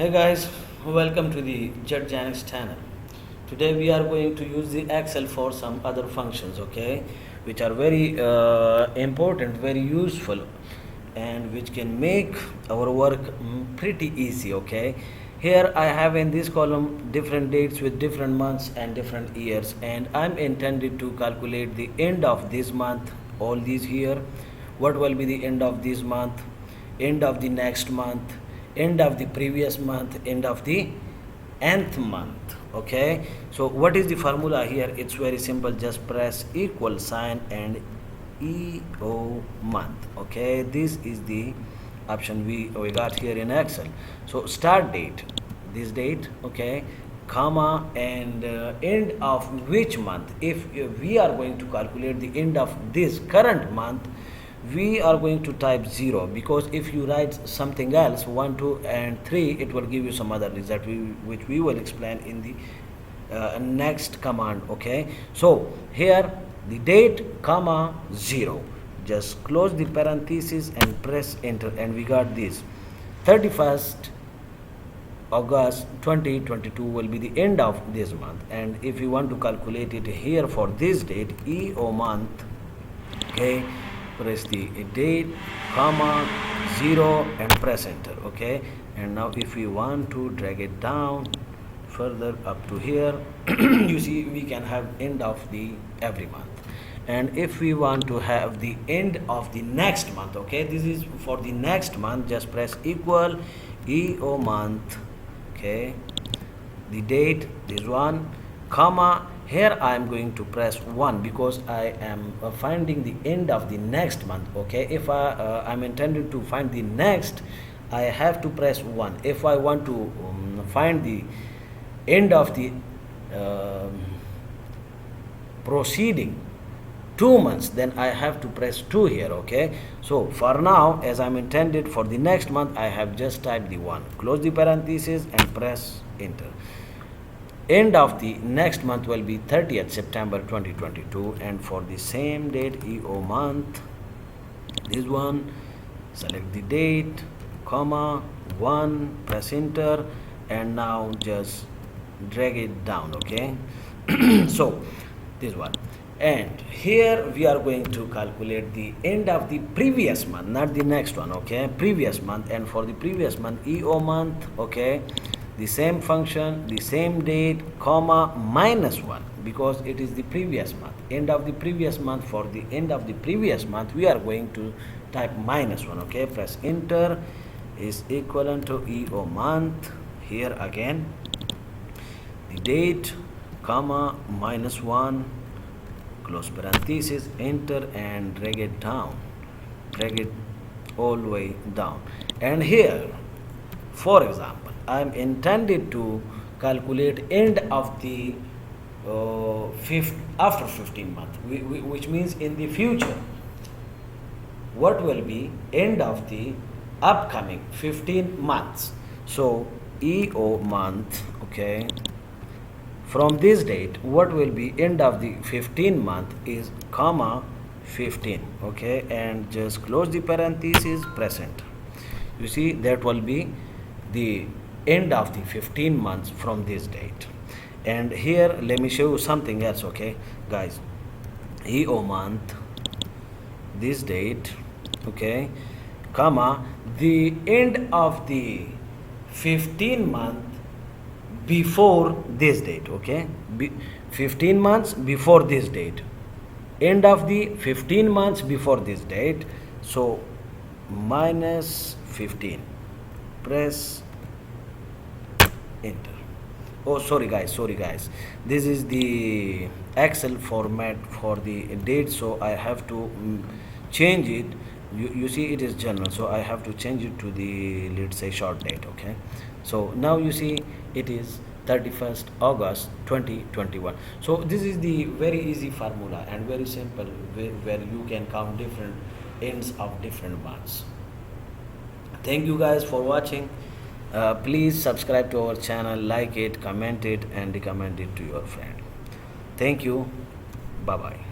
Hey guys, welcome to the Jet Janix channel. Today we are going to use the Excel for some other functions, okay, which are very important, very useful, and which can make our work pretty easy, okay. Here I have in this column different dates with different months and different years, and I'm intended to calculate the end of this month, all these here, what will be the end of this month, end of the next month, end of the previous month, end of the nth month. Okay, so what is the formula here? It's very simple, just press equal sign and EO month. Okay, this is the option we got here in Excel. So start date, this date, okay, comma, and end of which month. If we are going to calculate the end of this current month, we are going to type 0, because if you write something else 1, 2 and 3, it will give you some other result which we will explain in the next command. Okay, so here the date comma 0, just close the parenthesis and press enter, and we got this 31st August 2022 will be the end of this month. And if you want to calculate it here for this date, EO month, okay, press the date comma 0 and press enter. Okay, and now if we want to drag it down further up to here, you see we can have end of the every month. And if we want to have the end of the next month, okay, this is for the next month, just press equal EO month, okay, the date, this one, comma, here I am going to press 1 because I am finding the end of the next month. Okay, if I'm intended to find the next, I have to press 1. If I want to find the end of the proceeding 2 months, then I have to press 2 here. Okay, so for now, as I'm intended for the next month, I have just typed the 1, close the parenthesis and press enter. End of the next month will be 30th September 2022, and for the same date, EO month, this one, select the date, comma 1, press enter, and now just drag it down. Okay, so this one, and here we are going to calculate the end of the previous month, not the next one. Okay, previous month, and for the previous month, EO month, okay, the same function, the same date, comma -1, because it is the previous month, end of the previous month. For the end of the previous month, we are going to type -1. Okay, press enter, is equivalent to EO month. Here again, the date, comma -1, close parenthesis, enter, and drag it down, drag it all the way down. And here, for example, I am intended to calculate end of the after 15 months, which means in the future, what will be end of the upcoming 15 months. So EO month, okay, from this date, what will be end of the 15 month is comma 15. Okay, and just close the parenthesis, press enter. You see that will be the end of the 15 months from this date. And here let me show you something else. Okay guys, EO month, this date, okay, comma, the end of the 15 month before this date. Okay, 15 months before this date, end of the 15 months before this date, so -15, press enter. Oh, sorry guys, this is the Excel format for the date, so I have to change it. You see it is general, so I have to change it to the, let's say, short date. Okay, so now you see it is 31st August 2021. So this is the very easy formula and very simple, where you can count different ends of different months. Thank you guys for watching. Please subscribe to our channel, like it, comment it, and recommend it to your friend. Thank you. Bye bye.